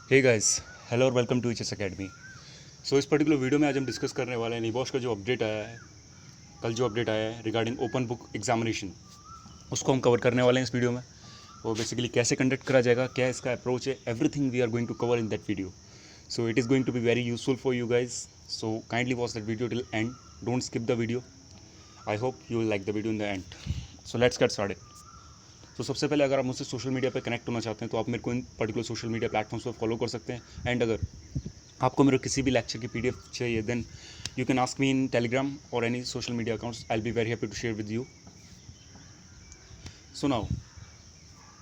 Hey guys, hello और welcome to HS academy. सो इस particular video में आज हम डिस्कस करने वाले हैं निबॉश का जो अपडेट आया है, कल जो अपडेट आया है रिगार्डिंग ओपन बुक एग्जामिनेशन, उसको हम कवर करने वाले हैं इस वीडियो में। वो बेसिकली कैसे कंडक्ट करा जाएगा, क्या इसका अप्रोच है, everything we are going to cover in that video. So it is going to be very useful for you guys, so kindly watch that video till end, don't skip the video. I hope you will like the video in the end. So let's get started. तो सबसे पहले अगर आप मुझसे social media पे connect होना चाहते हैं तो आप मेरे को इन पर्टिकुलर सोशल मीडिया प्लेटफॉर्म्स पर फॉलो कर सकते हैं। एंड अगर आपको मेरे किसी भी लेक्चर की पीडीएफ चाहिए then you can ask me in Telegram और any social media accounts. I will be very happy to share with you. So now,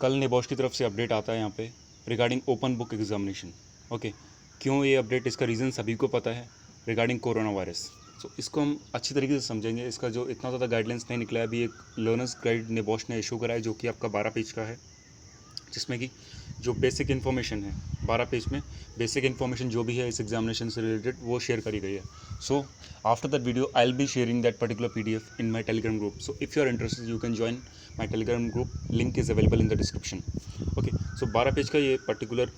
कल निबॉश की तरफ से अपडेट आता है यहाँ पे regarding open book examination. Okay, क्यों ये अपडेट, इसका रीज़न सभी को पता है, रिगार्डिंग कोरोना वायरस। सो इसको हम अच्छी तरीके से समझेंगे। इसका जो इतना ज़्यादा गाइडलाइंस नहीं निकला है, अभी एक लर्नर्स गाइड निबॉश ने इशू करा है जो कि आपका 12 पेज का है, जिसमें कि जो बेसिक इन्फॉर्मेशन है 12 पेज में बेसिक इन्फॉर्मेशन जो भी है इस एग्जामिनेशन से रिलेटेड वो शेयर करी गई है। So after that video I will be sharing that particular PDF in my Telegram group. So if you are interested you can join my Telegram group, link is available in the description. Okay, so 12 page का ये particular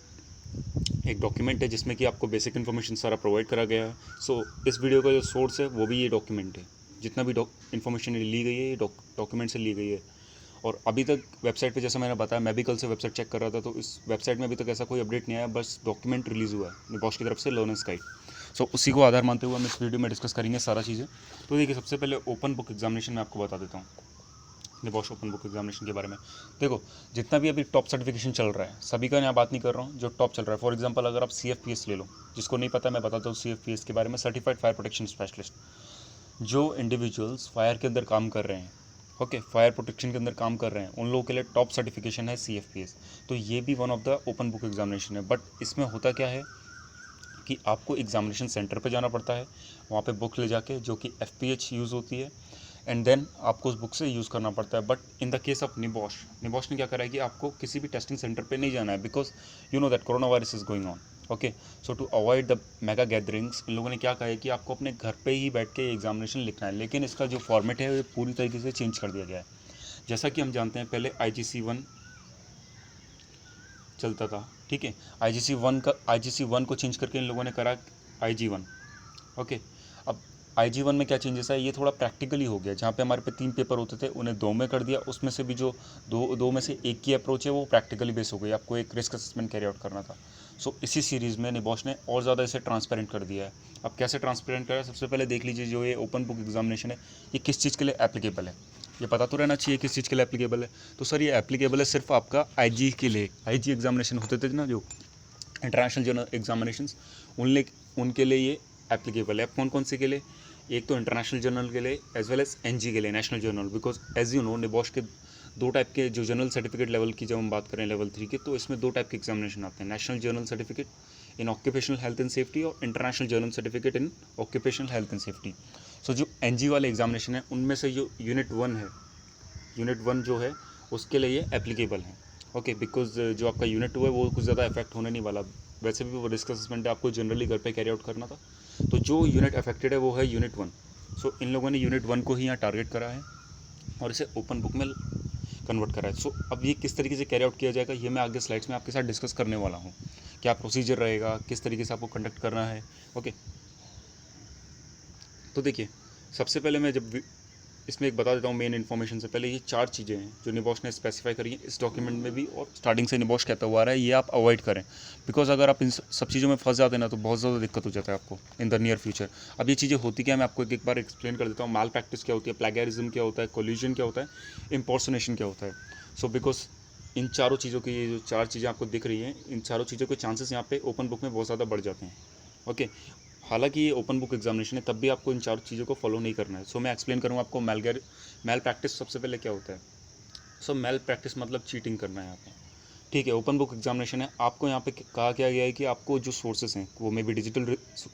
एक document है जिसमें कि आपको basic information सारा provide करा गया है। सो इस वीडियो का जो सोर्स है वो भी ये डॉक्यूमेंट है। जितना भी इन्फॉर्मेशन ली गई है ये डॉक्यूमेंट से ली गई है। और अभी तक वेबसाइट पे जैसा मैंने बताया, मैं भी कल से वेबसाइट चेक कर रहा था, तो इस वेबसाइट में अभी तक ऐसा कोई अपडेट नहीं आया, बस डॉक्यूमेंट रिलीज़ हुआ है निबॉश की तरफ से, लर्नर्स गाइड। सो उसी को आधार मानते हुए हम इस वीडियो में डिस्कस करेंगे सारा चीज़ें। तो देखिए, सबसे पहले ओपन बुक एग्जामिनेशन में आपको बता देता हूँ निबॉश ओपन बुक एग्जामिनेशन के बारे में। देखो, जितना भी अभी टॉप सर्टिफिकेशन चल रहा है, सभी का यहाँ बात नहीं कर रहा हूँ, जो टॉप चल रहा है। फॉर एग्जाम्पल अगर आप CFPS ले लो, जिसको नहीं पता मैं बताता हूँ CFPS के बारे में, सर्टिफाइड फायर प्रोटेक्शन स्पेशलिस्ट। जो इंडिविजुअल्स फायर के अंदर काम कर रहे हैं, ओके, फायर प्रोटेक्शन के अंदर काम कर रहे हैं, उन लोगों के लिए टॉप सर्टिफिकेशन है CFPS। तो ये भी one of the open book examination है। बट इसमें होता क्या है कि आपको एग्जामिनेशन सेंटर पे जाना पड़ता है, वहाँ पे बुक ले जाके, जो कि FPH यूज़ होती है, एंड देन आपको उस बुक से यूज़ करना पड़ता है। But in the case of NEBOSH ने क्या करा है कि आपको किसी भी टेस्टिंग सेंटर पे नहीं जाना है, because you know that corona virus is going on. Okay, so to avoid the mega gatherings, इन लोगों ने क्या कहा है कि आपको अपने घर पे ही बैठ के एग्जामिनेशन लिखना है। लेकिन इसका जो फॉर्मेट है वो पूरी तरीके से चेंज कर दिया गया है। जैसा कि हम जानते हैं, पहले IGC1 चलता था, ठीक है। IGC1 को चेंज करके इन लोगों ने करा IG1। ओके, अब IG1 में क्या चेंजेस है, ये थोड़ा प्रैक्टिकली हो गया। जहाँ पे हमारे पे 3 पेपर होते थे उन्हें 2 में कर दिया, उसमें से भी जो दो में से एक की अप्रोच है वो प्रैक्टिकली बेस हो गई, आपको एक रिस्क असेसमेंट कैरी आउट करना था। सो इसी सीरीज़ में निबॉश ने और ज़्यादा इसे ट्रांसपेरेंट कर दिया है। अब कैसे ट्रांसपेरेंट करा है, सबसे पहले देख लीजिए, जो ये ओपन बुक एग्जामिनेशन है ये किस चीज़ के लिए एप्लीकेबल है, ये पता तो रहना चाहिए किस चीज़ के लिए एप्लीकेबल है। तो सर, ये एप्लीकेबल है सिर्फ आपका IG के लिए। IG एग्जामिनेशन होते थे ना, जो इंटरनेशनल जर्नल एग्जामिनेशंस, उनके लिए ये एप्लीकेबल है। कौन कौन से के लिए, एक तो इंटरनेशनल जर्नल के लिए एज वेल एज NG के लिए, national general. Because as you know NEBOSH के 2 टाइप के जो जनरल सर्टिफिकेट लेवल की जब हम बात करें लेवल 3 के, तो इसमें 2 टाइप के एग्जामिनेशन आते हैं, national general certificate in occupational health and safety और international general certificate in occupational health and safety. So जो NG वाले एग्जामिनेशन है उनमें से जो यूनिट 1 जो है उसके लिए ये एप्लीकेबल है। ओके, बिकॉज जो आपका यूनिट 2 है वो कुछ ज़्यादा इफेक्ट होने नहीं वाला, वैसे भी वो रिस्क असेसमेंट आपको जनरली घर पे कैरी आउट करना था। तो जो यूनिट अफेक्टेड है वो है यूनिट 1। सो इन लोगों ने यूनिट 1 को ही यहाँ टारगेट करा है और इसे ओपन बुक में कन्वर्ट करा है। सो अब ये किस तरीके से कैरी आउट किया जाएगा ये मैं आगे स्लाइड्स में आपके साथ डिस्कस करने वाला हूँ। क्या प्रोसीजर रहेगा, किस तरीके से आपको कंडक्ट करना है। ओके, तो देखिए, सबसे पहले मैं जब इसमें एक बता देता हूँ मेन इन्फॉर्मेशन से पहले, ये 4 चीज़ें हैं जो निबॉश ने स्पेसिफाई करी हैं इस डॉक्यूमेंट में भी, और स्टार्टिंग से निबॉश कहता हुआ आ रहा है, ये आप अवॉइड करें। बिकॉज अगर आप इन सब चीज़ों में फंस जाते हैं ना तो बहुत ज़्यादा दिक्कत हो जाता है आपको इन द नियर फ्यूचर। अब ये चीज़ें होती क्या है, मैं आपको एक बार एक्सप्लेन कर देता हूँ। माल प्रैक्टिस क्या होती है, प्लेगरिज्म क्या होता है, कोल्यूजन क्या होता है, इम्पोर्सनेशन क्या होता है। सो बिकॉज इन चारों चीज़ों की, ये जो 4 चीज़ें आपको दिख रही हैं, इन चारों चीज़ों के चांसेस यहाँ पे ओपन बुक में बहुत ज़्यादा बढ़ जाते हैं। ओके, हालांकि ये ओपन बुक एग्जामिनेशन है तब भी आपको इन 4 चीज़ों को फॉलो नहीं करना है। सो मैं एक्सप्लेन करूँगा आपको मैल प्रैक्टिस सबसे पहले क्या होता है। सो मैल प्रैक्टिस मतलब चीटिंग करना है यहाँ पे, ठीक है। ओपन बुक एग्जामिनेशन है, आपको यहाँ पे कहा क्या गया है कि आपको जो सोर्सेस हैं वो मे भी डिजिटल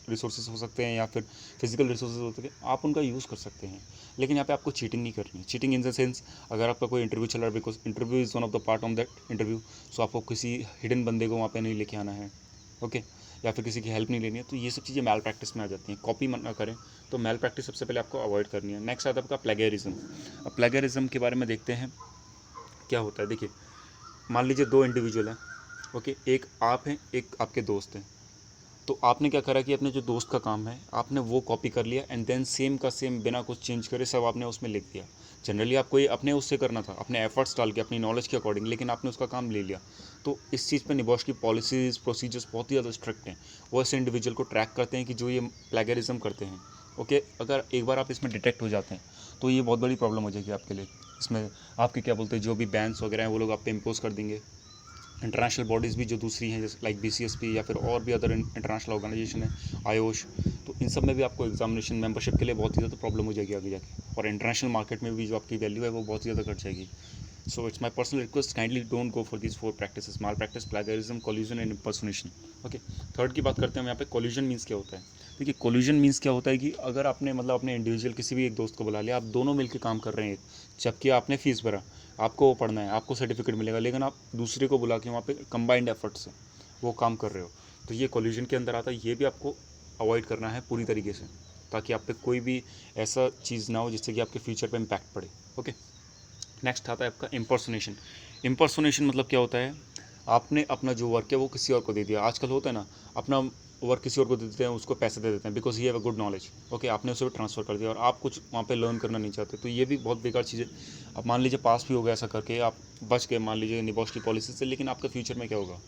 रिसोर्सेज हो सकते हैं या फिर फिजिकल रिसोर्सेज हो सकते हैं, आप उनका यूज़ कर सकते हैं। लेकिन यहाँ पे आपको चीटिंग नहीं करनी है। चीटिंग इन द सेंस, अगर आपका कोई इंटरव्यू चल रहा है, because interview is one of the part of that interview, so आपको किसी हिडन बंदे को वहाँ पे नहीं लेके आना है, ओके, या फिर किसी की हेल्प नहीं लेनी है। तो ये सब चीज़ें मैल प्रैक्टिस में आ जाती हैं। कॉपी मत ना करें, तो मैल प्रैक्टिस सबसे पहले आपको अवॉइड करनी है। नेक्स्ट आता है आपका प्लेगरिज्म। अब प्लेगरिज्म के बारे में देखते हैं क्या होता है। देखिए, मान लीजिए 2 इंडिविजुअल हैं, ओके, एक आप हैं, एक आपके दोस्त हैं। तो आपने क्या करा कि अपने जो दोस्त का काम है आपने वो कॉपी कर लिया एंड देन सेम का सेम बिना कुछ चेंज करे सब आपने उसमें लिख दिया। जनरली आपको ये अपने उससे करना था, अपने एफर्ट्स डाल के अपनी नॉलेज के अकॉर्डिंग, लेकिन आपने उसका काम ले लिया। तो इस चीज़ पे निबॉश की पॉलिसीज़ प्रोसीजर्स बहुत ही ज़्यादा स्ट्रिक्ट हैं। वो ऐसे इंडिविजुअल को ट्रैक करते हैं कि जो ये प्लेगरिज्म करते हैं। ओके, अगर एक बार आप इसमें डिटेक्ट हो जाते हैं तो ये बहुत बड़ी प्रॉब्लम हो जाएगी आपके लिए। इसमें आपके क्या बोलते हैं जो भी बैन्स वगैरह हैं वो लोग आप पे इम्पोज कर देंगे। इंटरनेशनल बॉडीज़ भी जो दूसरी हैं जैसे लाइक BCSP या फिर और भी अदर इंटरनेशनल ऑर्गेनाइजेशन है, आयोश, तो इन सब में भी आपको एग्जामिनेशन मेंबरशिप के लिए बहुत ही ज़्यादा प्रॉब्लम हो जाएगी आगे जाके। और इंटरनेशनल मार्केट में भी जो आपकी वैल्यू है वो बहुत ही ज़्यादा घट जाएगी। So it's my personal request, kindly don't go for these 4 practices: malpractice, plagiarism, collusion and impersonation. Okay, third की बात करते हैं हम यहाँ पे। collusion मीन्स क्या होता है? देखिए, collusion मीन्स क्या होता है कि अगर आपने मतलब अपने इंडिविजुअल किसी भी एक दोस्त को बुला लिया, आप दोनों मिलकर काम कर रहे हैं, जबकि आपने फीस भरा, आपको वो पढ़ना है, आपको सर्टिफिकेट मिलेगा, लेकिन आप दूसरे को बुला के वहाँ पे कंबाइंड एफर्ट से वो काम कर रहे हो, तो ये collusion के अंदर आता है। ये भी आपको अवॉइड करना है पूरी तरीके से, ताकि आप पे कोई भी ऐसा चीज़ ना हो जिससे कि आपके फ्यूचर पे इम्पैक्ट पड़े। ओके, नेक्स्ट आता है आपका इम्पर्सोनेशन। इम्पर्सोनेशन मतलब क्या होता है? आपने अपना जो वर्क है वो किसी और को दे दिया। आजकल होता है ना, अपना वर्क किसी और को दे देते हैं, उसको पैसे दे देते हैं because he have a good knowledge. Okay, आपने उसे ट्रांसफ़र कर दिया और आप कुछ वहाँ पे लर्न करना नहीं चाहते, तो ये भी बहुत बेकार चीज़ है। अब मान लीजिए पास भी हो गया ऐसा करके, आप बच गए मान लीजिए निबॉश की पॉलिसी से, लेकिन आपका फ्यूचर में क्या होगा?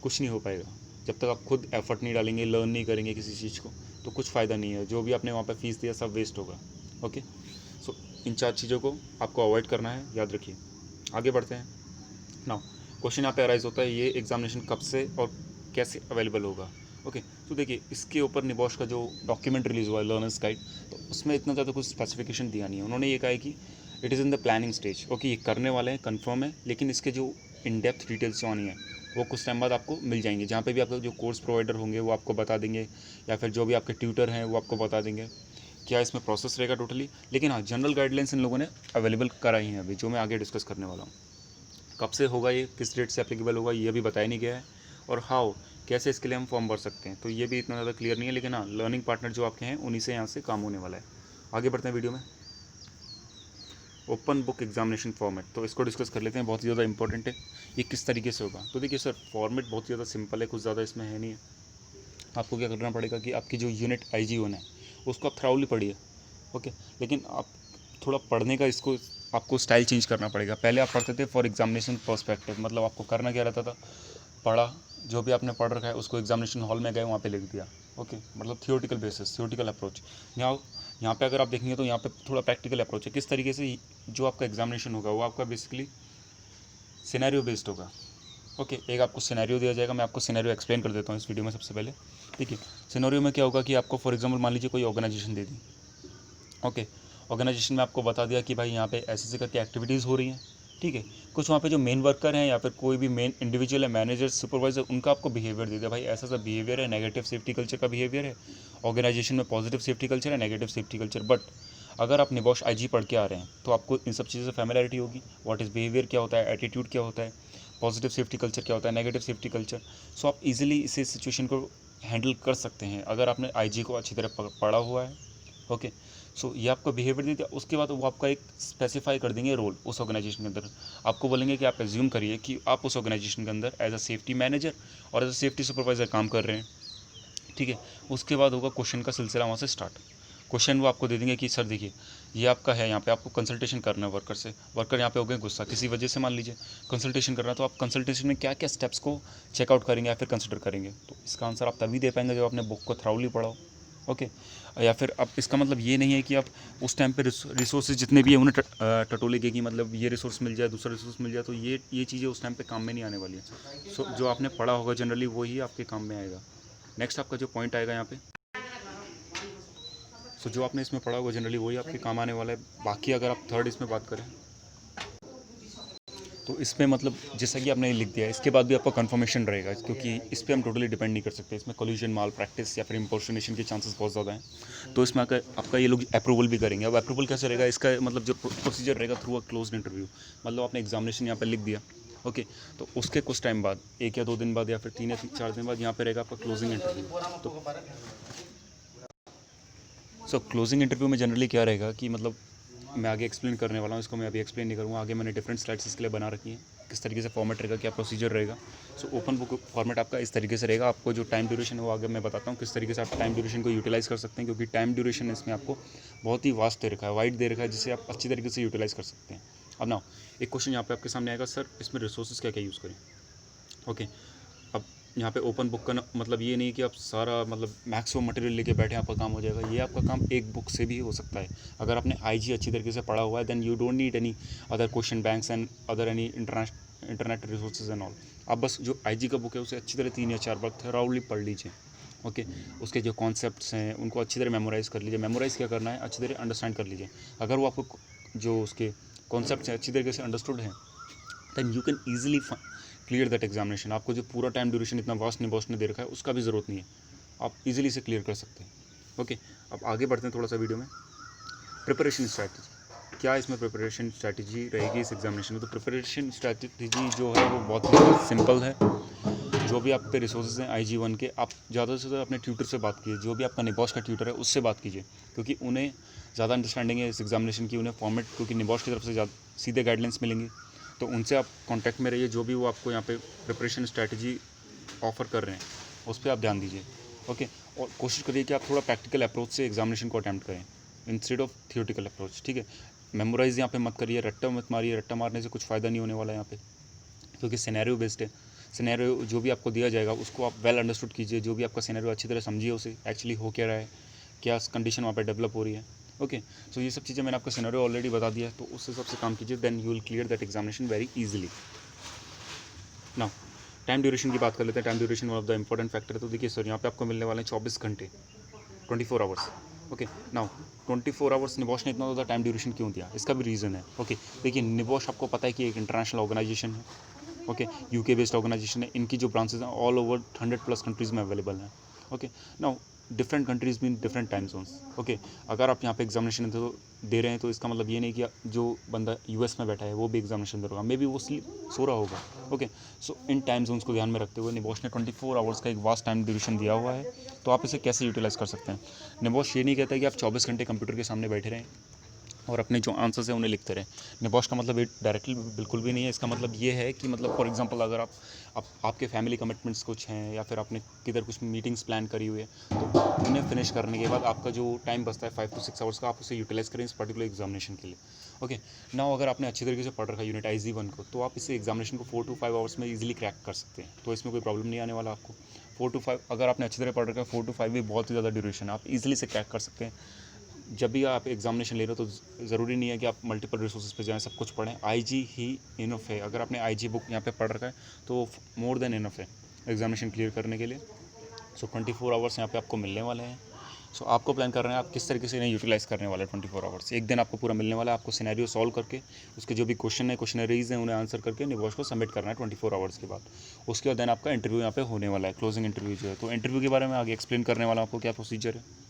कुछ नहीं हो पाएगा। जब तक आप खुद एफर्ट नहीं डालेंगे, लर्न नहीं करेंगे किसी चीज़ को, तो कुछ फ़ायदा नहीं है। जो भी आपने वहाँ पर फीस दिया सब वेस्ट होगा। ओके, सो इन 4 चीज़ों को आपको अवॉइड करना है, याद रखिए। आगे बढ़ते हैं। नाउ क्वेश्चन यहाँ पे अराइज होता है, ये एग्जामिनेशन कब से और कैसे अवेलेबल होगा? ओके, तो देखिए इसके ऊपर निबॉश का जो डॉक्यूमेंट रिलीज़ हुआ है लर्नर्स गाइड, तो उसमें इतना ज़्यादा कुछ स्पेसिफिकेशन दिया नहीं है। उन्होंने ये कहा है कि it is in the planning stage. Okay, ये करने वाले हैं, कन्फर्म है, लेकिन इसके जो इन डेप्थ डिटेल्स जो आनी है वो कुछ टाइम बाद आपको मिल जाएंगे, जहाँ पे भी आपके जो कोर्स प्रोवाइडर होंगे वो आपको बता देंगे, या फिर जो भी आपके ट्यूटर हैं वो आपको बता देंगे क्या इसमें प्रोसेस रहेगा टोटली। लेकिन हाँ, जनरल गाइडलाइंस इन लोगों ने अवेलेबल कराई हैं अभी, जो मैं आगे डिस्कस करने वाला हूँ। कब से होगा ये, किस डेट से एप्लीकेबल होगा, ये भी बताया नहीं गया है। और हाउ, कैसे इसके लिए हम फॉर्म भर सकते हैं, तो ये भी इतना ज़्यादा क्लियर नहीं है। लेकिन हाँ, लर्निंग पार्टनर जो आपके हैं उन्हीं से यहाँ से काम होने वाला है। आगे बढ़ते हैं वीडियो में। ओपन बुक एग्जामिनेशन फॉर्मेट, तो इसको डिस्कस कर लेते हैं, बहुत ही ज़्यादा इंपॉर्टेंट है। ये किस तरीके से होगा? तो देखिए सर, फॉर्मेट बहुत ही ज़्यादा सिंपल है, कुछ ज़्यादा इसमें है नहीं है। आपको क्या करना पड़ेगा कि आपकी जो यूनिट IG1 है उसको आप थ्राउली पढ़िए। ओके, लेकिन आप थोड़ा पढ़ने का इसको आपको स्टाइल चेंज करना पड़ेगा। पहले आप पढ़ते थे फॉर एग्जामिनेशन पर्सपेक्टिव, मतलब आपको करना क्या रहता था, पढ़ा, जो भी आपने पढ़ रखा है उसको एग्जामिनेशन हॉल में गए वहाँ पे लिख दिया। ओके, मतलब थियोरटिकल बेसिस, थियोरटिकल अप्रोच। यहाँ पे अगर आप देखेंगे तो यहाँ पे थोड़ा प्रैक्टिकल अप्रोच है। किस तरीके से जो आपका एग्जामिनेशन होगा वो आपका बेसिकली सिनेरियो बेस्ड होगा। ओके, एक आपको सिनेरियो दिया जाएगा, मैं आपको सिनेरियो एक्सप्लेन कर देता हूँ इस वीडियो में सबसे पहले। देखिए, सिनेरियो में क्या होगा कि आपको फॉर एग्जांपल मान लीजिए कोई ऑर्गेनाइजेशन दे दी। ओके, ऑर्गेनाइजेशन में आपको बता दिया कि भाई यहाँ पे ऐसे करके एक्टिविटीज़ हो रही हैं। ठीक है, कुछ वहाँ पे जो मेन वर्कर हैं या फिर कोई भी मेन इंडिविजुअल है, मैनेजर, सुपरवाइजर, उनका आपको बिहेवियर दे दिया, भाई ऐसा सा बिहेवियर है, नेगेटिव सेफ्टी कल्चर का बिहेवियर है। ऑर्गेनाइजेशन में पॉजिटिव सेफ्टी कल्चर है, नेगेटिव सेफ्टी कल्चर। बट अगर आप निबॉश IG पढ़ के आ रहे हैं तो आपको इन सब चीज़ों से फैमिलियरिटी होगी। व्हाट इज़ बिहेवियर क्या होता है, एटीट्यूड क्या होता है, पॉजिटिव सेफ्टी कल्चर क्या होता है, नेगेटिव सेफ्टी कल्चर। सो आप इजीली इस सिचुएशन को हैंडल कर सकते हैं अगर आपने IG को अच्छी तरह पढ़ा हुआ है। ओके, सो ये आपको बिहेवियर दे दिया, उसके बाद वो आपका एक स्पेसिफाई कर देंगे रोल उस ऑर्गेनाइजेशन के अंदर। आपको बोलेंगे कि आप एज्यूम करिए कि आप उस ऑर्गेनाइजेशन के अंदर एज अ सेफ्टी मैनेजर और एज अ सेफ्टी सुपरवाइज़र काम कर रहे हैं। ठीक है, उसके बाद होगा क्वेश्चन का सिलसिला वहाँ से स्टार्ट। क्वेश्चन वो आपको दे देंगे कि सर देखिए ये आपका है, यहाँ पे आपको कंसल्टेशन करना है वर्कर से। वर्कर यहाँ पे हो गए गुस्सा किसी वजह से, मान लीजिए कंसल्टेशन करना है, तो आप कंसल्टेशन में क्या क्या स्टेप्स को चेकआउट करेंगे या फिर कंसिडर करेंगे, तो इसका आंसर आप तभी दे पाएंगे जब आपने बुक को थ्राउली पढ़ाओ। ओके, या फिर अब इसका मतलब ये नहीं है कि आप उस टाइम पे रिसोर्सेज जितने भी है उन्हें टटोले के कि मतलब ये रिसोर्स मिल जाए, दूसरा रिसोर्स मिल जाए, तो ये चीज़ें उस टाइम पे काम में नहीं आने वाली है। सो जो आपने पढ़ा होगा जनरली वही आपके काम में आएगा। नेक्स्ट आपका जो पॉइंट आएगा यहाँ पे, सो जो आपने इसमें पढ़ा होगा जनरली वही आपके काम आने वाला है। बाकी अगर आप थर्ड इसमें बात करें तो इसमें मतलब जैसा कि आपने लिख दिया, इसके बाद भी आपका कंफर्मेशन रहेगा, क्योंकि इस पर हम टोटली डिपेंड नहीं कर सकते। इसमें कोल्यूशन, माल प्रैक्टिस या फिर इम्पोर्शनेशन के चांसेस बहुत ज़्यादा हैं। तो इसमें आपका ये लोग अप्रूवल भी करेंगे। अब अप्रूवल कैसे रहेगा, इसका मतलब जो प्रोसीजर रहेगा थ्रू अ क्लोज्ड इंटरव्यू। मतलब आपने एग्जामिनेशन यहाँ पर लिख दिया, ओके, तो उसके कुछ टाइम बाद 1 या 2 दिन बाद या फिर 3 या 4 दिन बाद यहाँ पे रहेगा आपका क्लोजिंग इंटरव्यू। तो क्लोजिंग इंटरव्यू में जनरली क्या रहेगा कि मतलब मैं आगे एक्सप्लेन करने वाला हूँ, इसको मैं अभी एक्सप्लेन नहीं करूँगा। आगे मैंने डिफरेंट स्लाइड्स इसके लिए बना रखी हैं, किस तरीके से फॉर्मेट रहेगा, क्या प्रोसीजर रहेगा। सो ओपन बुक फॉर्मेट आपका इस तरीके से रहेगा। आपको जो टाइम ड्यूरेशन है वो आगे मैं बताता हूँ किस तरीके से आप टाइम ड्यूरेशन को यूटिलाइज़ कर सकते हैं, क्योंकि टाइम ड्यूरेशन इसमें आपको बहुत ही वास्ट दे रखा है, वाइड दे रखा है, जिसे आप अच्छी तरीके से यूटिलाइज़ कर सकते हैं। अब ना एक क्वेश्चन यहाँ पे आपके सामने आएगा, सर इसमें रिसोर्सेज क्या क्या यूज़ करें। ओके, अब यहाँ पे ओपन बुक का मतलब ये नहीं कि आप सारा मतलब मैक्सिमम मटेरियल लेके बैठे आपका काम हो जाएगा। ये आपका काम एक बुक से भी हो सकता है। अगर आपने आईजी अच्छी तरीके से पढ़ा हुआ है, then you don't need any other question banks and other any internet resources and all. आप बस जो आईजी का बुक है उसे अच्छी तरह 3 या 4 बार थॉरोली पढ़ लीजिए। ओके, उसके जो कॉन्सेप्ट्स हैं उनको अच्छी तरह मेमोराइज़ कर लीजिए। मेमोराइज़ क्या करना है, अच्छी तरह अंडरस्टैंड कर लीजिए। अगर वो आपको जो उसके कॉन्सेप्ट्स हैं अच्छी तरीके से अंडरस्टूड हैं, then you can easily clear that examination. आपको जो पूरा टाइम ड्यूरेशन इतना वास्ट निबॉश ने दे रखा है उसका भी ज़रूरत नहीं है, आप इजीली से क्लियर कर सकते हैं। ओके, अब आगे बढ़ते हैं थोड़ा सा वीडियो में। प्रिपरेशन स्ट्रैटेजी, क्या इसमें प्रिपरेशन स्ट्रैटेजी रहेगी इस एग्जामिनेशन में। तो प्रिपरेशन स्ट्रैटेजी जो है वो बहुत ही सिंपल है। जो भी आप पे रिसोर्सेज हैं IG1 के, आप ज़्यादा से ज़्यादा अपने ट्यूटर से बात कीजिए। जो भी आपका निबॉश का ट्यूटर है उससे बात कीजिए, क्योंकि उन्हें ज़्यादा अंडरस्टैंडिंग है इस एग्जामिनेशन की। उन्हें फॉर्मेट क्योंकि निबॉश की तरफ से सीधे गाइडलाइंस मिलेंगी, तो उनसे आप कांटेक्ट में रहिए। जो भी वो आपको यहाँ पे प्रिपरेशन स्ट्रैटेजी ऑफर कर रहे हैं उस पर आप ध्यान दीजिए। ओके, और कोशिश करिए कि आप थोड़ा प्रैक्टिकल अप्रोच से एग्जामिनेशन को अटैम्प्ट करें इंस्टेड ऑफ थियोरेटिकल अप्रोच। ठीक है, मेमोराइज यहाँ पे मत करिए, रट्टा मत मारिए। रट्टा मारने से कुछ फ़ायदा नहीं होने वाला है यहाँ पे, क्योंकि सिनेरियो बेस्ड है। सिनेरियो जो भी आपको दिया जाएगा उसको आप वेल अंडरस्टूड कीजिए। जो भी आपका सिनेरियो अच्छी तरह समझिए, उसे एक्चुअली हो क्या रहा है, क्या कंडीशन वहाँ पे डेवलप हो रही है। ओके, सो ये सब चीज़ें मैंने आपको सिनेरियो ऑलरेडी बता दिया है, तो उस हिसाब से काम कीजिए, then you will clear that examination very easily. Now time duration की बात कर लेते हैं। Time duration one of the important factor है। तो देखिए सर, यहाँ पे आपको मिलने वाले हैं 24 घंटे, 24 आवर्स। ओके, नाउ 24 आवर्स निबॉश ने इतना ज़्यादा टाइम ड्यूरेशन क्यों दिया, इसका भी रीज़न है। ओके, देखिए निबॉश आपको पता है कि एक इंटरनेशनल ऑर्गेनाइजेशन है। ओके, यूके बेस्ड ऑर्गेनाइजेशन है। इनकी जो ब्रांचेज हैं ऑल ओवर 100+ कंट्रीज़ में अवेलेबल हैं। Okay, now different countries mean different time zones. Okay, अगर आप यहाँ पे एग्जामिनेशन दे रहे हैं तो इसका मतलब ये नहीं कि जो बंदा यूएस में बैठा है वो भी एग्जामिनेशन दे रहा होगा, मे बी वो सो रहा होगा। Okay, so in time zones को ध्यान में रखते हुए निबॉश ने 24 आवर्स का एक वास्ट टाइम ड्यूरेशन दिया हुआ है। तो आप इसे कैसे यूटिलाइज़ कर सकते हैं। निबॉश ये नहीं कहता कि आप 24 घंटे कंप्यूटर के सामने बैठे रहें और अपने जो आंसर्स हैं उन्हें लिखते रहें। निबॉश का मतलब ये डायरेक्टली बिल्कुल भी नहीं है। इसका मतलब ये है कि मतलब फॉर एग्जांपल अगर आपके फैमिली कमिटमेंट्स कुछ हैं या फिर आपने किधर कुछ मीटिंग्स प्लान करी हुई है, तो उन्हें फिनिश करने के बाद आपका जो टाइम बचता है 5 to 6 आवर्स का, आप उसे यूटिलाइज़ करें इस पर्टिकुलर एग्जामिनेशन के लिए। ओके, नाउ अगर आपने अच्छी तरीके से पढ़ रखा है यूनिट IG1 को, तो आप इस एग्जामिनेशन को 4 to 5 आवर्स में ईजिली क्रैक कर सकते हैं। तो इसमें कोई प्रॉब्लम नहीं आने वाला आपको। 4 to 5 अगर आपने अच्छी तरह पढ़ रखा है, 4 to 5 भी बहुत ही ज़्यादा ड्यूरेशन है, आप ईजिली से क्रैक कर सकते हैं। जब भी आप एग्जामिनेशन ले रहे हो तो ज़रूरी नहीं है कि आप मल्टीपल रिसोर्सेज पे जाएं, सब कुछ पढ़ें। IG ही इनफ है। अगर आपने IG बुक यहाँ पे पढ़ रखा है तो मोर देन इनफ है एग्जामिनेशन क्लियर करने के लिए। सो 24 आवर्स यहाँ पे आपको मिलने वाले हैं। सो आपको प्लान कर रहे हैं आप किस तरीके से इन्हें यूटिलाइज़ करने वाले हैं। 24 आवर्स एक दिन आपको पूरा मिलने वाला है। आपको सिनेरियो सॉल्व करके उसके जो भी क्वेश्चन है, क्वेश्चनरीज हैं, उन्हें आंसर करके निबॉश को सबमिट करना है 24 आवर्स के बाद। उसके बाद देन आपका इंटरव्यू यहाँ पे होने वाला है, क्लोजिंग इंटरव्यू जो है। तो इंटरव्यू के बारे में आगे एक्सप्लेन करने वाला हूँ आपको क्या प्रोसीजर है।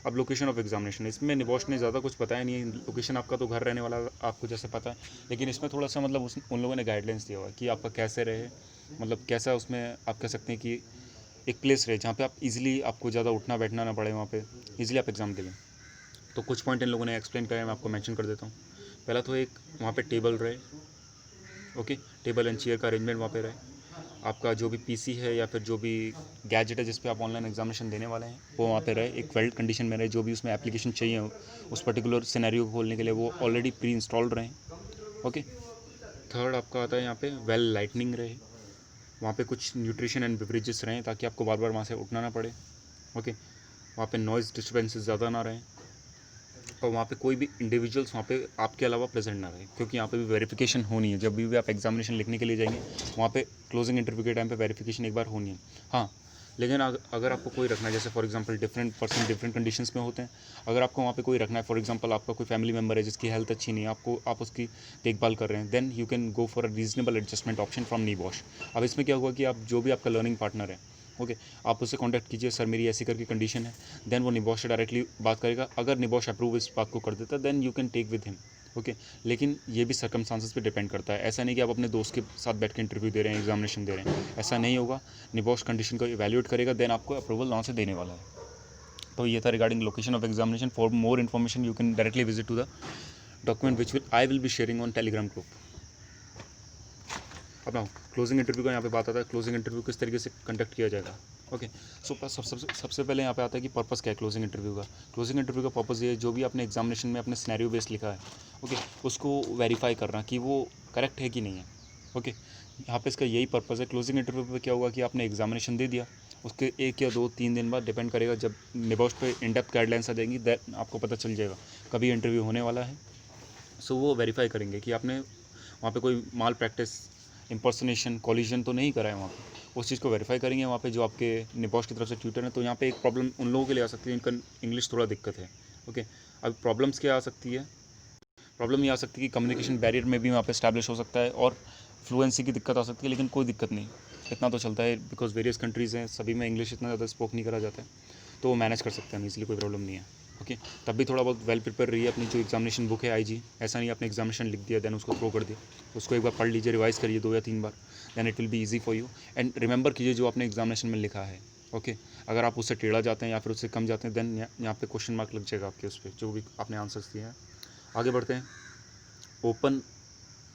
अब लोकेशन ऑफ एग्जामिनेशन, इसमें निबॉश ने ज़्यादा कुछ बताया नहीं है। लोकेशन आपका तो घर रहने वाला आपको जैसे पता है, लेकिन इसमें थोड़ा सा मतलब उन लोगों ने गाइडलाइंस दिया हुआ है कि आपका कैसे रहे, मतलब कैसा उसमें आप कह सकते हैं कि एक प्लेस रहे जहाँ पे आप इजीली आपको ज़्यादा उठना बैठना ना पड़े, वहाँ पे इजीली आप एग्ज़ाम दे लें। तो कुछ पॉइंट इन लोगों ने एक्सप्लेन किया है, मैं आपको मेंशन कर देता हूँ। पहला तो एक वहाँ पे टेबल रहे। ओके, टेबल एंड चेयर का अरेंजमेंट वहाँ पे रहे। आपका जो भी PC है या फिर जो भी गैजेट है जिस पे आप ऑनलाइन एग्जामिनेशन देने वाले हैं वो वहाँ पे रहे, एक वेल्ड कंडीशन में रहे। जो भी उसमें एप्लीकेशन चाहिए उस पर्टिकुलर सिनेरियो को खोलने के लिए वो ऑलरेडी प्री इंस्टॉल्ड रहे। ओके, थर्ड आपका आता है यहाँ पे वेल लाइटनिंग रहे। वहाँ पे कुछ न्यूट्रिशन एंड बेवरेजेस रहें ताकि आपको बार बार वहाँ से उठना ना पड़े। ओके, वहाँ पे नॉइज़ डिस्टर्बेंसेस ज़्यादा ना रहें और वहाँ पे कोई भी इंडिविजुअल्स वहाँ पे आपके अलावा प्रेजेंट ना रहे, क्योंकि यहाँ पे भी वेरिफिकेशन होनी है। जब भी आप एग्जामिनेशन लिखने के लिए जाएंगे वहाँ पे क्लोजिंग इंटरव्यू के टाइम पे वेरिफिकेशन एक बार होनी है। हाँ, लेकिन अगर आपको कोई रखना है, जैसे for example different person different conditions में होते हैं, अगर आपको वहाँ पे कोई रखना है, फॉर एग्जांपल आपका कोई फैमिली मेम्बर है जिसकी हेल्थ अच्छी नहीं है, आप उसकी देखभाल कर रहे हैं, then you can go for a reasonable adjustment option from NEBOSH. अब इसमें क्या हुआ कि आप जो भी आपका लर्निंग पार्टनर है, ओके, आप उससे कांटेक्ट कीजिए, सर मेरी ऐसी करके कंडीशन है, देन वो निबॉश से डायरेक्टली बात करेगा। अगर निबॉश अप्रूव इस बात को कर देता है then you can take with him. Okay, लेकिन ये भी सर्कमस्टांसेस पे डिपेंड करता है। ऐसा नहीं कि आप अपने दोस्त के साथ बैठ के इंटरव्यू दे रहे हैं, एग्जामिनेशन दे रहे हैं, ऐसा नहीं होगा। निबॉश कंडीशन को इवैल्यूएट करेगा, देन आपको अप्रूवल वहाँ से देने वाला है। तो ये था regarding location of examination. For more information you can directly visit to the document which I will be sharing on Telegram group. अब ना क्लोजिंग इंटरव्यू का यहाँ पे बात आता है. क्लोजिंग इंटरव्यू किस तरीके से कंडक्ट किया जाएगा. ओके, सो सबसे पहले यहाँ पे आता है कि पर्पस क्या है क्लोजिंग इंटरव्यू का. क्लोजिंग इंटरव्यू का पर्पस ये है, जो भी आपने एग्जामिनेशन में अपने सिनेरियो बेस लिखा है, ओके, उसको वेरीफाई करना कि वो करेक्ट है कि नहीं है. ओके, यहाँ पे इसका यही पर्पस है. क्लोजिंग इंटरव्यू पे क्या हुआ कि आपने एग्जामिनेशन दे दिया, उसके 1 या 2-3 दिन बाद डिपेंड करेगा, जब निबॉश पे इन डेप्थ गाइडलाइंस आ जाएंगी, दैट आपको पता चल जाएगा कभी इंटरव्यू होने वाला है. सो वो वेरीफाई करेंगे कि आपने वहाँ पे कोई माल प्रैक्टिस, इम्पर्सनेशन, कॉलिजन तो नहीं करा है वहाँ पे. उस चीज़ को वेरीफाई करेंगे वहाँ पे जो आपके निबॉश की तरफ से ट्यूटर हैं. तो यहाँ पे एक प्रॉब्लम उन लोगों के लिए आ सकती है इनका इंग्लिश थोड़ा दिक्कत है. ओके, अब प्रॉब्लम्स क्या आ सकती है. प्रॉब्लम ये आ सकती है कि कम्युनिकेशन बैरियर में भी वहाँ पे स्टैब्लिश हो सकता है और फ्लुएंसी की दिक्कत आ सकती है. लेकिन कोई दिक्कत नहीं, इतना तो चलता है बिकॉज वेरियस कंट्रीज़ हैं, सभी में इंग्लिश इतना ज़्यादा स्पोक नहीं करा जाता है, तो वो मैनेज कर सकते हैं, इसलिए कोई प्रॉब्लम नहीं है. ओके, तब भी थोड़ा बहुत वेल प्रिपेयर रही है. अपनी जो एग्जामिनेशन बुक है आईजी, ऐसा नहीं आपने एग्जामिनेशन लिख दिया देन उसको थ्रो कर दिया. उसको एक बार पढ़ लीजिए, रिवाइज करिए 2 या 3 बार, than it will be easy for you. And remember कीजिए जो आपने एग्जामिनेशन में लिखा है. ओके, अगर आप उससे टेढ़ा जाते हैं या फिर उससे कम जाते हैं, देन यहाँ पे क्वेश्चन मार्क लग जाएगा आपके उस पर जो भी आपने आंसर्स दिए हैं. आगे बढ़ते हैं. ओपन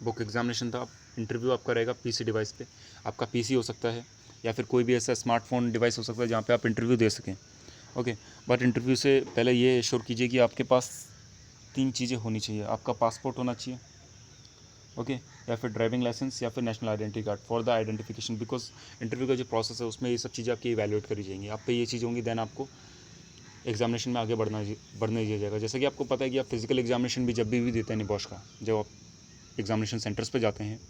बुक एग्जामिनेशन था. इंटरव्यू आपका रहेगा पीसी डिवाइस पे. आपका पीसी हो सकता है या फिर कोई भी ऐसा स्मार्टफोन डिवाइस हो सकता है जहाँ पे आप इंटरव्यू दे सकें. ओके, बट इंटरव्यू से पहले ये श्योर कीजिए कि आपके पास 3 चीज़ें होनी चाहिए. आपका पासपोर्ट होना चाहिए, ओके, या फिर ड्राइविंग लाइसेंस या फिर national identity card for the identification. Because interview का जो प्रोसेस है उसमें ये सब चीज़ें आपकी इवैल्यूएट करी जाएंगी. आप पे ये चीज़ होंगी, देन आपको एग्जामिनेशन में आगे बढ़ने दिया जाएगा. जैसे कि आपको पता है कि आप फिजिकल एग्जामिनेशन भी जब भी देते हैं निबॉश का, जब आप एग्जामिनेशन सेंटर्स पे जाते हैं,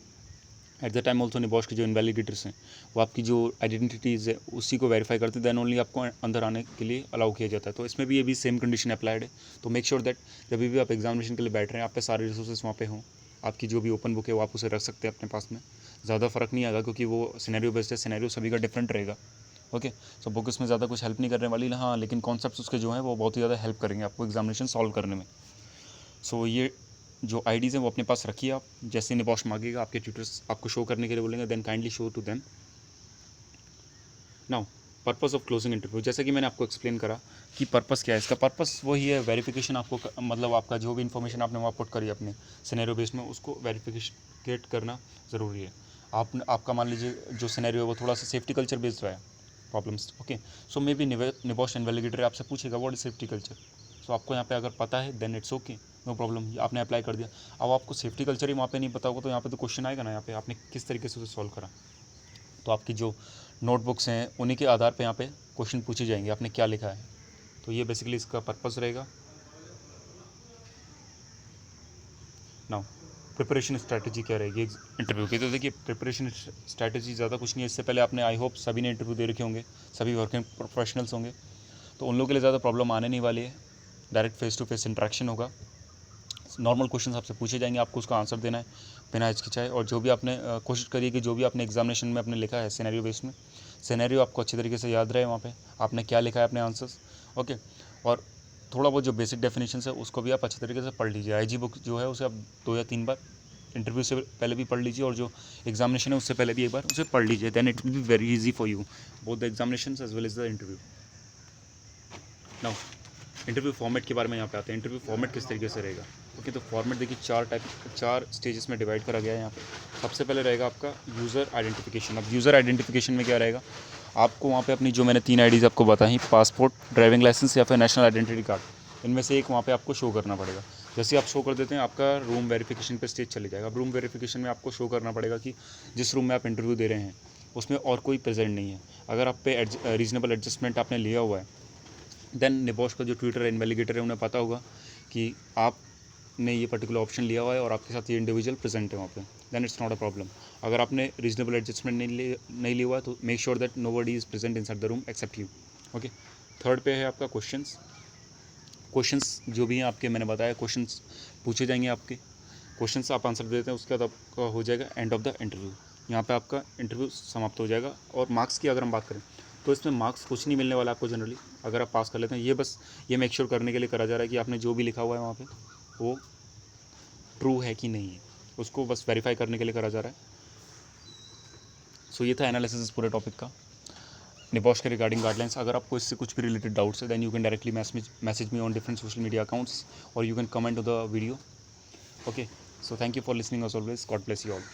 एट द टाइम ऑल्सो निबॉश के जो इन्वैलिडेटर्स हैं वो आपकी जो आइडेंटिटीज़ है उसी को वेरीफाई करते हैं, दैन ओनली आपको अंदर आने के लिए अलाउ किया जाता है. तो इसमें भी ये भी सेम कंडीशन अप्लाइड है. तो मेक श्योर दैट जब भी आप एग्जामिनेशन के लिए बैठ रहे हैं आप पे सारे रिसोर्सेज वहाँ पे हों. आपकी जो भी ओपन बुक है वो आप उसे रख सकते हैं अपने पास में. ज़्यादा फ़र्क नहीं आएगा क्योंकि वो सिनेरियो बेस्ड है, सिनेरियो सभी का डिफरेंट रहेगा. ओके, सो बुक इसमें ज़्यादा कुछ हेल्प नहीं करने वाली, हाँ, लेकिन कॉन्सेप्ट्स उसके जो हैं वो बहुत ही ज़्यादा हेल्प करेंगे आपको एग्जामिनेशन सॉल्व करने में. सो ये जो आईडीज़ हैं वो अपने पास रखिए आप. जैसे निबॉश मांगेगा, आपके ट्यूटर्स आपको शो करने के लिए बोलेंगे, then kindly show to them. Now purpose of closing interview, जैसे कि मैंने आपको एक्सप्लेन करा कि पर्पस क्या है. इसका पर्पस वही है, वेरिफिकेशन. आपको मतलब आपका जो भी इन्फॉर्मेशन आपने वहाँ पुट करी अपने सिनेरियो बेस में, उसको वेरिफिकेट करना ज़रूरी है. आपका मान लीजिए जो सिनेरियो है वो थोड़ा सा सेफ्टी कल्चर बेस्ड रहा है, problems. Okay, so maybe NEBOSH invigilator आपसे पूछेगा what is safety culture. So आपको यहाँ पे अगर पता है then it's okay, no problem, आपने अप्लाई कर दिया. अब आपको सेफ्टी कल्चर ही वहाँ पे नहीं पता होगा तो यहाँ पे तो क्वेश्चन आएगा ना, यहाँ पे आपने किस तरीके से उसे सॉल्व करा. तो आपकी जो नोटबुक्स हैं उन्हीं के आधार पे यहाँ पे क्वेश्चन पूछे जाएंगे, आपने क्या लिखा है. तो ये बेसिकली इसका पर्पस रहेगा. नाउ प्रिपरेशन स्ट्रैटेजी क्या रहेगी इंटरव्यू की. तो देखिए प्रिपरेशन स्ट्रैटेजी ज़्यादा कुछ नहीं है. इससे पहले आपने आई होप सभी ने इंटरव्यू दे रखे होंगे, सभी वर्किंग प्रोफेशनल्स होंगे, तो उन लोगों के लिए ज़्यादा प्रॉब्लम आने नहीं वाली है. Direct face to face interaction होगा. नॉर्मल क्वेश्चन आपसे पूछे जाएंगे, आपको उसका आंसर देना है बिना हिचकिचाए. और जो भी आपने कोशिश करिए कि जो भी आपने एग्जामिनेशन में आपने लिखा है सिनेरियो बेस में, सिनेरियो आपको अच्छी तरीके से याद रहे. वहाँ पे आपने क्या लिखा है अपने आंसर्स, ओके. और थोड़ा बहुत जो बेसिक डेफिनेशन है उसको भी आप अच्छी तरीके से पढ़ लीजिए. आईजी बुक जो है उसे आप 2 या 3 बार इंटरव्यू से पहले भी पढ़ लीजिए और जो एग्जामिनेशन है उससे पहले भी एक बार उसे पढ़ लीजिए. Then it will be very easy for you both the examination as well as the interview. Now interview format के बारे में यहाँ पे आते हैं. इंटरव्यू फॉर्मेट किस तरीके से रहेगा. ओके, तो फॉर्मेट देखिए 4 स्टेजेस में डिवाइड करा गया है यहाँ पे. सबसे पहले रहेगा आपका यूज़र आइडेंटिफिकेशन. अब यूज़र आइडेंटिफिकेशन में क्या रहेगा, आपको वहाँ पे अपनी जो मैंने 3 आईडीज़ आपको बताई, पासपोर्ट, ड्राइविंग लाइसेंस या फिर नेशनल आइडेंटिटी कार्ड, इनमें से एक वहाँ पे आपको शो करना पड़ेगा. जैसे आप शो कर देते हैं आपका रूम वेरिफिकेशन पे स्टेज चले जाएगा. अब रूम वेरिफिकेशन में आपको शो करना पड़ेगा कि जिस रूम में आप इंटरव्यू दे रहे हैं उसमें और कोई प्रेजेंट नहीं है. अगर आप पे रीजनेबल एडजस्टमेंट आपने लिया हुआ है, देन निबॉश का जो ट्विटर है, इन्वेलिगेटर है, उन्हें पता होगा कि आपने ये पर्टिकुलर ऑप्शन लिया हुआ है और आपके साथ ये इंडिविजुअल प्रेजेंट है वहाँ पे, then it's not a problem. अगर आपने रीजनेबल एडजस्टमेंट नहीं लिया हुआ है तो make sure that nobody is present inside the room except you. Okay, third पे है आपका क्वेश्चंस जो भी हैं आपके, मैंने बताया क्वेश्चंस पूछे जाएंगे. आपके क्वेश्चंस आप आंसर देते हैं, उसके बाद आपका हो जाएगा एंड ऑफ द इंटरव्यू. यहाँ पे आपका इंटरव्यू समाप्त हो जाएगा. और मार्क्स की अगर हम बात करें तो इसमें मार्क्स कुछ नहीं मिलने वाला आपको जनरली, अगर आप पास कर लेते हैं. ये बस ये मेक श्योर करने के लिए करा जा रहा है कि आपने जो भी लिखा हुआ है वहाँ पे वो ट्रू है कि नहीं है, उसको बस वेरीफाई करने के लिए करा जा रहा है. सो ये था एनालिसिस पूरे टॉपिक का. निबॉश के रिगार्डिंग गाइडलाइंस। अगर आपको इससे कुछ भी रिलेटेड डाउट्स है, then you can directly message me on different social media accounts और you can comment to the video. Okay, so thank you for listening as always. God bless you all.